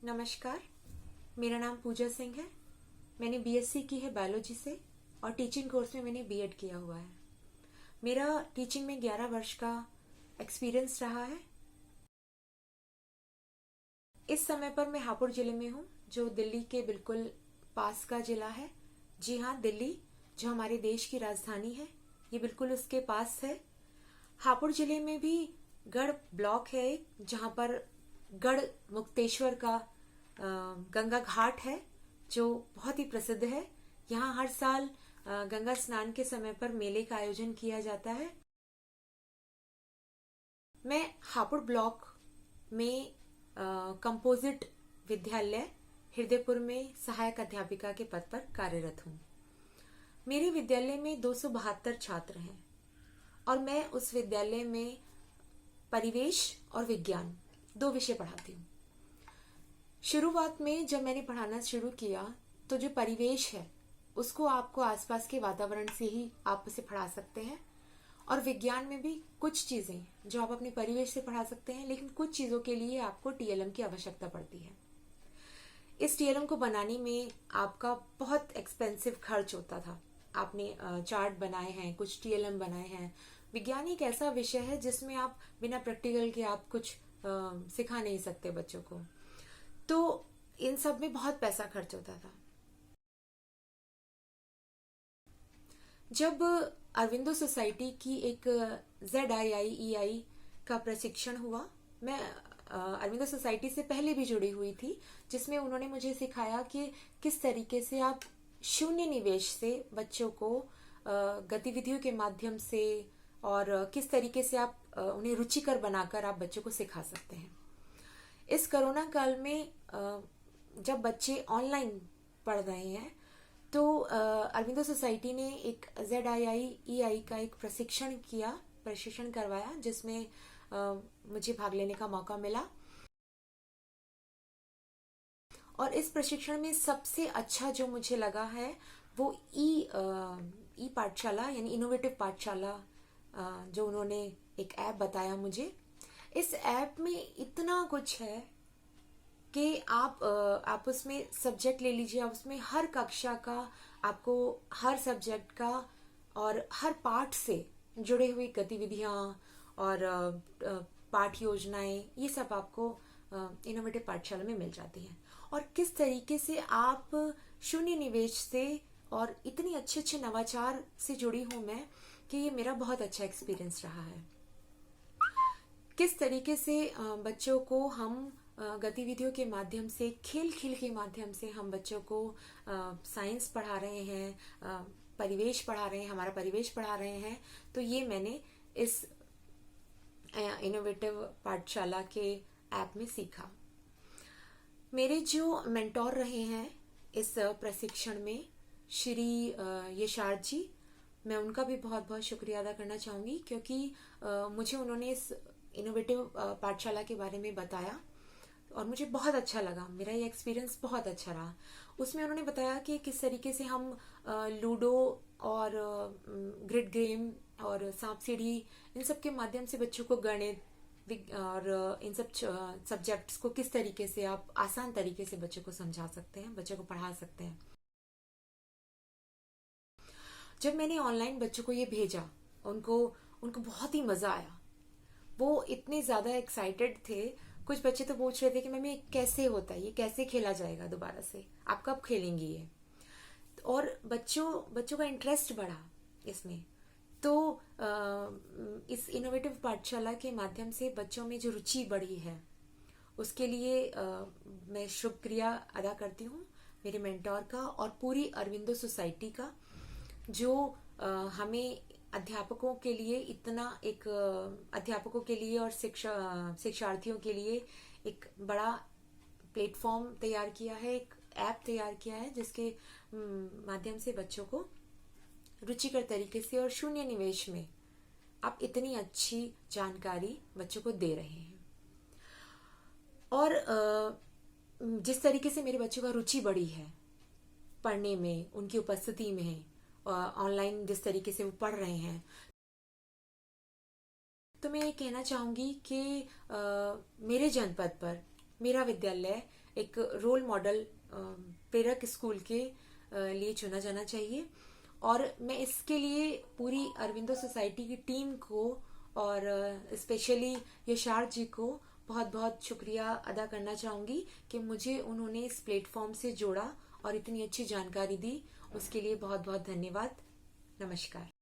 नमस्कार। मेरा नाम पूजा सिंह है। मैंने बीएससी की है बायोलॉजी से और टीचिंग कोर्स में मैंने बीएड किया हुआ है। मेरा टीचिंग में 11 वर्ष का एक्सपीरियंस रहा है। इस समय पर मैं हापुड़ जिले में हूँ, जो दिल्ली के बिल्कुल पास का जिला है। जी हाँ, दिल्ली जो हमारे देश की राजधानी है, ये बिल्कुल उसके पास है। हापुड़ जिले में भी गढ़ ब्लॉक है एक, जहाँ पर गढ़ मुक्तेश्वर का गंगा घाट है, जो बहुत ही प्रसिद्ध है। यहाँ हर साल गंगा स्नान के समय पर मेले का आयोजन किया जाता है। मैं हापुड़ ब्लॉक में कंपोजिट विद्यालय हृदयपुर में सहायक अध्यापिका के पद पर कार्यरत हूँ। मेरे विद्यालय में 272 छात्र हैं और मैं उस विद्यालय में परिवेश और विज्ञान 2 विषय पढ़ाती हूँ। शुरुआत में जब मैंने पढ़ाना शुरू किया तो जो परिवेश है उसको आपको आसपास के वातावरण से ही आप उसे पढ़ा सकते हैं, और विज्ञान में भी कुछ चीजें जो आप अपने परिवेश से पढ़ा सकते हैं, लेकिन कुछ चीजों के लिए आपको टीएलएम की आवश्यकता पड़ती है। इस टीएलएम को बनाने में आपका बहुत एक्सपेंसिव खर्च होता था। आपने चार्ट बनाए हैं, कुछ टीएलएम बनाए हैं। विज्ञान एक ऐसा विषय है जिसमें आप बिना प्रैक्टिकल के आप कुछ सिखा नहीं सकते बच्चों को, तो इन सब में बहुत पैसा खर्च होता था। जब अरविंदो सोसाइटी की एक ZIIEI का प्रशिक्षण हुआ, मैं अरविंदो सोसाइटी से पहले भी जुड़ी हुई थी, जिसमें उन्होंने मुझे सिखाया कि किस तरीके से आप शून्य निवेश से बच्चों को गतिविधियों के माध्यम से और किस तरीके से आप उन्हें रुचिकर बनाकर आप बच्चों को सिखा सकते हैं। इस कोरोना काल में जब बच्चे ऑनलाइन पढ़ रहे हैं, तो अरविंदो सोसाइटी ने एक ZIIEI का एक प्रशिक्षण करवाया, जिसमें मुझे भाग लेने का मौका मिला। और इस प्रशिक्षण में सबसे अच्छा जो मुझे लगा है वो ई पाठशाला यानी इनोवेटिव पाठशाला, जो उन्होंने एक ऐप बताया मुझे। इस ऐप में इतना कुछ है कि आप उसमें सब्जेक्ट ले लीजिए, आप उसमें हर कक्षा का, आपको हर सब्जेक्ट का और हर पाठ से जुड़े हुई गतिविधियां और पाठ योजनाएं, ये सब आपको इनोवेटिव पाठशाला में मिल जाती हैं। और किस तरीके से आप शून्य निवेश से और इतनी अच्छे अच्छे नवाचार से जुड़ी हूं मैं कि ये मेरा बहुत अच्छा एक्सपीरियंस रहा है। किस तरीके से बच्चों को हम गतिविधियों के माध्यम से, खेल के माध्यम से हम बच्चों को साइंस पढ़ा रहे हैं, परिवेश पढ़ा रहे हैं, हमारा परिवेश पढ़ा रहे हैं, तो ये मैंने इस इनोवेटिव पाठशाला के ऐप में सीखा। मेरे जो मेंटोर रहे हैं इस प्रशिक्षण में, श्री यशार्थ जी, मैं उनका भी बहुत बहुत शुक्रिया अदा करना चाहूँगी, क्योंकि मुझे उन्होंने इस इनोवेटिव पाठशाला के बारे में बताया और मुझे बहुत अच्छा लगा। मेरा ये एक्सपीरियंस बहुत अच्छा रहा। उसमें उन्होंने बताया कि किस तरीके से हम लूडो और ग्रिड गेम और सांप सीढ़ी, इन सब के माध्यम से बच्चों को गणित और इन सब सब्जेक्ट्स को किस तरीके से आप आसान तरीके से बच्चों को समझा सकते हैं, बच्चों को पढ़ा सकते हैं। जब मैंने ऑनलाइन बच्चों को ये भेजा, उनको उनको बहुत ही मजा आया। वो इतने ज्यादा एक्साइटेड थे। कुछ बच्चे तो पूछ रहे थे कि मम्मी कैसे होता है, ये कैसे खेला जाएगा दोबारा से, आप कब खेलेंगी ये। और बच्चों का इंटरेस्ट बढ़ा इसमें। तो इस इनोवेटिव पाठशाला के माध्यम से बच्चों में जो रुचि बढ़ी है, उसके लिए मैं शुक्रिया अदा करती हूँ मेरे मेंटोर का और पूरी अरविंदो सोसाइटी का, जो हमें अध्यापकों के लिए अध्यापकों के लिए और शिक्षार्थियों के लिए एक बड़ा प्लेटफॉर्म तैयार किया है, एक ऐप तैयार किया है, जिसके माध्यम से बच्चों को रुचिकर तरीके से और शून्य निवेश में आप इतनी अच्छी जानकारी बच्चों को दे रहे हैं। और जिस तरीके से मेरे बच्चों का रुचि बढ़ी है पढ़ने में, उनकी उपस्थिति में, ऑनलाइन जिस तरीके से वो पढ़ रहे हैं, तो मैं ये कहना चाहूंगी कि मेरे जनपद पर मेरा विद्यालय एक रोल मॉडल प्रेरक स्कूल के लिए चुना जाना चाहिए। और मैं इसके लिए पूरी अरविंदो सोसाइटी की टीम को और स्पेशली यशार्थ जी को बहुत बहुत शुक्रिया अदा करना चाहूंगी कि मुझे उन्होंने इस प्लेटफॉर्म से जोड़ा और इतनी अच्छी जानकारी दी। उसके लिए बहुत बहुत धन्यवाद। नमस्कार।